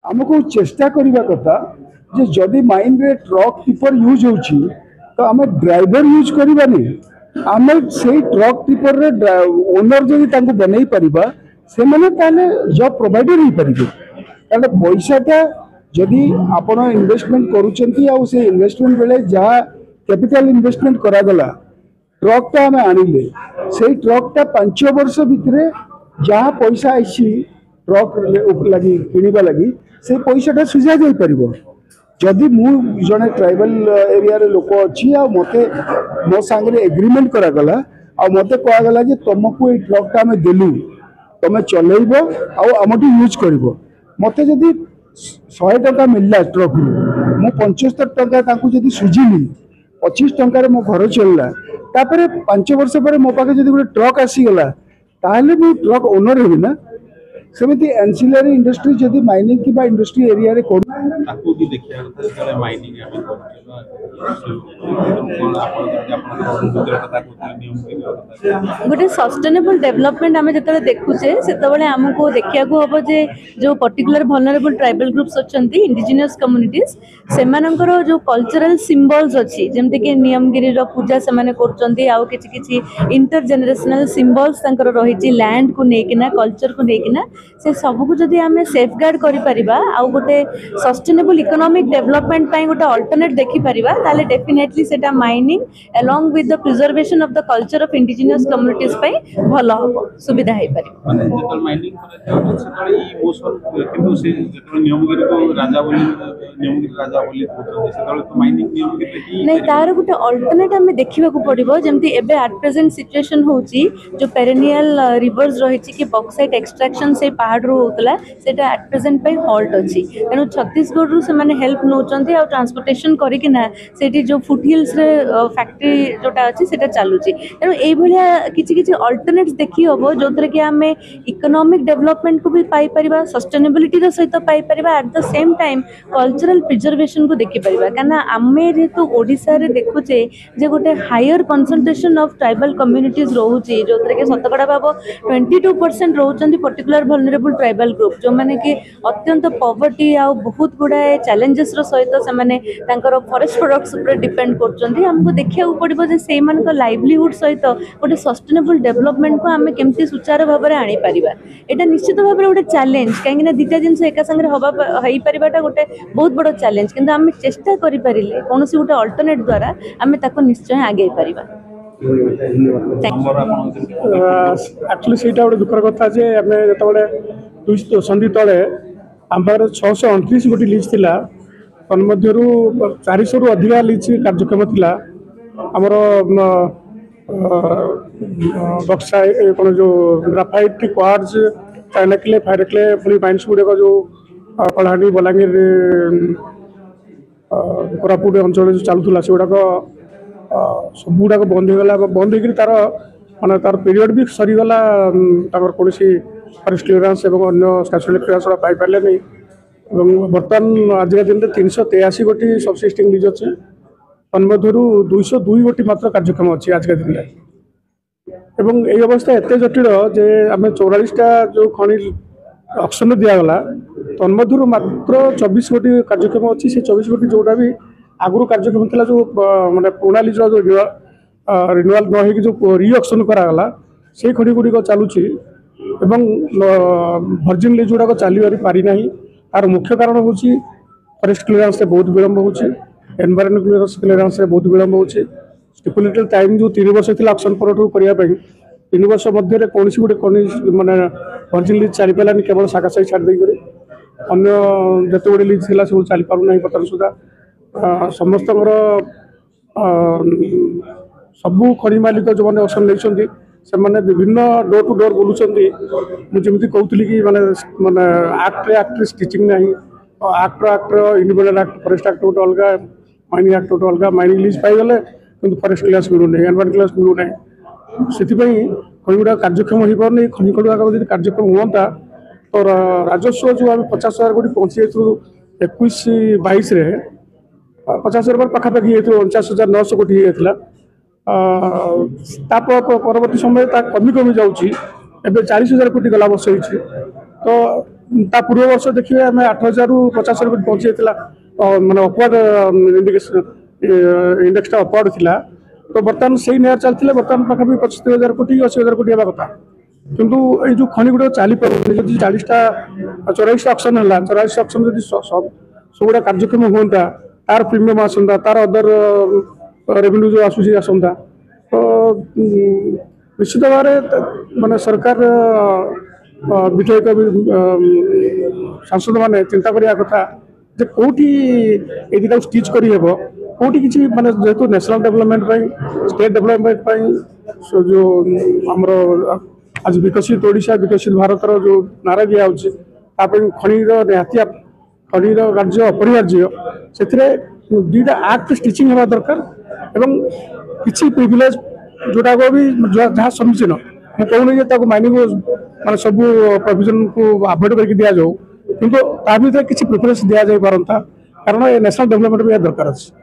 आमको चेष्टा करने कथा जे जदि माइन रे ट्रक टिपर यूज होची तो आम ड्राइवर यूज करवानी आम से ट्रक टिपर रे ओनर जदि तांको बनई परिबा से माने ताले जॉब प्रोवाइडर ही परिबे कारण पैसाटा जदि आपण इन्वेस्टमेंट करूचंती आ से इन्वेस्टमेंट बेले जहाँ कैपिटल इन्वेस्टमेंट करागला ट्रकटा आम आनिले से ट्रकटा 5 वर्ष भितर जहाँ पैसा आई ट्रक लगी किणवा लगी से पैसाटा सुझा जा पार जदि मु जड़े ट्राइबल एरिया रे लोक अच्छी आ मते मो सांगे एग्रीमेंट करागला आ मते कहगला जे तुमको ये ट्रकटा आम देलु तुम चलैब आमठू यूज कर मते जदि 100 टका मिलला ट्रक मु 75 टका जदि सुझिली 25 टकर मो घर चलला तापर 5 वर्ष पर मो पाखे जदि गोटे ट्रक आसीगला ताहले मु ट्रक ओनर हेबी ना सेमती एनसिलरी इंडस्ट्री जदि माइनिंग की इंडस्ट्री एरिया रे ताको भी देखिया था माइनिंग आमे गोटे सस्टेनेबल डेवलपमेंट आम जो देखुचे से आमको देखा हम जे जो पर्टिकुलर वल्नरेबल ट्राइबल ग्रुप्स अच्छा इंडिजिनियस कम्युनिटीज से जो कल्चरल सिंबल्स अच्छी जमती कि नियमगिरी पूजा से आउ किछि इंटरजेनरेशनल सिंबल्स रही लैंड को लेकिना कल्चर को लेकिना से सबको जदि आम सेफगार्ड करिपरिबा आउ गोटे सस्टेनेबल इकोनॉमिक डेवलपमेंट पाई गोटे अल्टरनेट देखि परिबा ताले डेफिनेटली सेटा mining along with the preservation of the culture of indigenous communities पाई भलो हो सुविधा हे पारि माने जेतल माइनिंग करे सेतल ई मोशन किंतु से जेतल नियमगिरी को राजा बोली नियमगिरी राजा बोली सेतल तो माइनिंग नियमगिरी ही नहीं तार गोटे अल्टरनेट आम देखा पड़ो जमती एबे एट प्रेजेंट सिचुएशन होची जो पेरेनियल रिवर्स रही कि बॉक्साइट एक्सट्रैक्शन से पहाड़ रू होतला सेटा एट प्रेजेंट पे हॉल्ट अच्छी तेणु छत्तीसगढ़ रू से माने हेल्प नौचंती आ ट्रांसपोर्टेशन करिकिना सेठी जो फुट हिल्स रे फैक्ट्री जोटा अच्छी सेटा चालुची तेणु एई भलिया किछि किछि अल्टरनेट्स देखि हबो जोतरे कि आमे इकोनॉमिक डेवलपमेंट को भी पाई परिबा सस्टेनेबिलिटी रो सहित पाई परिबा at the same time cultural preservation को देखि परिबा काना आमे जेतु ओडिसा रे देखुचे जे गोटे higher concentration of tribal communities रहउची जोतरे कि शतकड़ा भाव 22% रहउचंती पर्टिकुलर वल्नरेबल ट्राइबल ग्रुप जो माने कि अत्यंत पॉवर्टी आ बहुत गुड़ाए चैलेंजेस सहित से फॉरेस्ट प्रोडक्ट्स ऊपर डिपेंड करछंती हमको देखिया पड़ो जे से लाइवलीहुड सहित गोटे सस्टेनेबल डेवलपमेंट को आम केमती सुचारू भाव में आनी पारिबा एटा निश्चित भाव में गोटे चैलेंज कहीं दुटा जिनस एका संगे हो पारिबाटा गोटे बहुत बड़ चैलेंज किंतु आम चेष्टा करि परिले कोनोसी गोटे अल्टरनेट द्वारा आम ताको निश्चय आगे पारिबा एक्चुअली सेटा गोटे दुखर कथा जे आम जो संधि तले आम पाखे 629 गोटी लिज थिला तन्मध्यरु 400 रु अधिक लिज कार्यक्रम थिला आमर बक्सा कौन जो graphite quartz China clay fire clay पुणी माइन्स गुड़ाक जो कलाहांडी बलांगीर कोरापुट अंचल जो चलूला से गुड़ाक सब गुड़ाक बंद होगा बंद हो तार माने तार पीरियड भी सरीगला कौन फॉरेस्ट क्लीयरेंस और अन्य स्टैट्यूटरी क्लीयरेंस पाई पारे नहीं बर्तमान आज दिन में 383 गोटी सबसिस्टिंग लीज अच्छे तन्मध्यरु 202 गोटी मात्र कार्यक्रम अच्छी आज दिन में यही अवस्था एत जटिल जे आम 44टा जो खनि ऑक्शन दिगला तन्मध्यरु मात्र 24 गोटी कार्यक्रम अच्छी से 24 गोटी जोटा भी आगुरी कार्यक्रम था जो माने पुराना लीज जो रिन्यूअल न हो जो री ऑक्शन करागला से खनि गुड़िक चलुची वर्जिन लीज गुड़ाक चल पारि ना तार मुख्य कारण हूँ फॉरेस्ट क्लीयरेंस से बहुत विलम्ब हो एनवायरमेंट क्लीयरेंस से बहुत विलम्ब हो स्टिपुलेटेड टाइम जो 3 वर्ष थी ऑक्शन पर करने 3 वर्ष मध्य कौन गोटे माने वर्जिन लीज चली पारानी केवल शाखा साई छाड़ देकर अन्य जिते गुटे लीज थी सब चली पारना बर्तमान सुधा समस्त सबू खनि मालिक जो मैंने ऑप्शन नहीं से मैंने विभिन्न डोर टू डोर बोलुँगी मुझे कहती कि माने माने आक्ट स्टिचिंग ना act independent act forest act गोटे अलग माइनिंग आक्ट गोटे अलग माइनिंग लीज पाईगले कि फॉरेस्ट क्लीयरेंस मिलूना एनवायरमेंट क्लीयरेंस मिलूना से खनि गुड़ा कार्यक्षम हो पारनी खनि गुड़ाक जब कार्यक्षम होता तो राजस्व जो आम 50,000 कोटी पहुँची जाइए 21-22 50,000 पाखापाखि 49,900 कोटी होता परवर्ती समय कमी कमी जाऊँगी 40,000 कोटी गला वर्ष तो ता पूर्व वर्ष देखिए आम 8,000 ରୁ 50,000 कोटी पहुंची जाता माने अपवर्ड इंडेक्सटा अपवर्ड थिला तो बर्तमान से नियर चलते बर्तमान पाखापी 75,000 कोटी 80,000 कोटी हवा कथा किंतु ये जो खनि गुड़ा चली पारे जब 40टा 84 ऑक्शन है 84 ऑक्शन जब सबुड़ा कार्यक्रम होता तार प्रीमियम आसंता तार अदर रेवेन्यू जो आसूसी आसंता तो निश्चित भाव माने सरकार विधायक सांसद मैंने चिंता करिया कथा जे कोठी ए दिटा स्टिच करी हेबो कोठी किछि माने जेतु नेशनल डेवलपमेंट स्टेट डेवलपमेंट जो हमरो आज विकसित ओडिशा विकसित भारत जो नारा दिया खनिर निहाती खनिर कार्य अपरिहार्य से दुईटा आक्ट स्टिचिंग होगा दरकार एवं किसी प्रिविलेज जोटा को भी जहाँ समीचीन मैं कहूनी माइनिंग माने सब प्रोविजन को अवॉइड करके दि जाऊ किंतु ता भीतर किसी प्रिफरेंस दि जाई पारंता कारण ये नेशनल डेवलपमेंट भी दरकार अच्छे।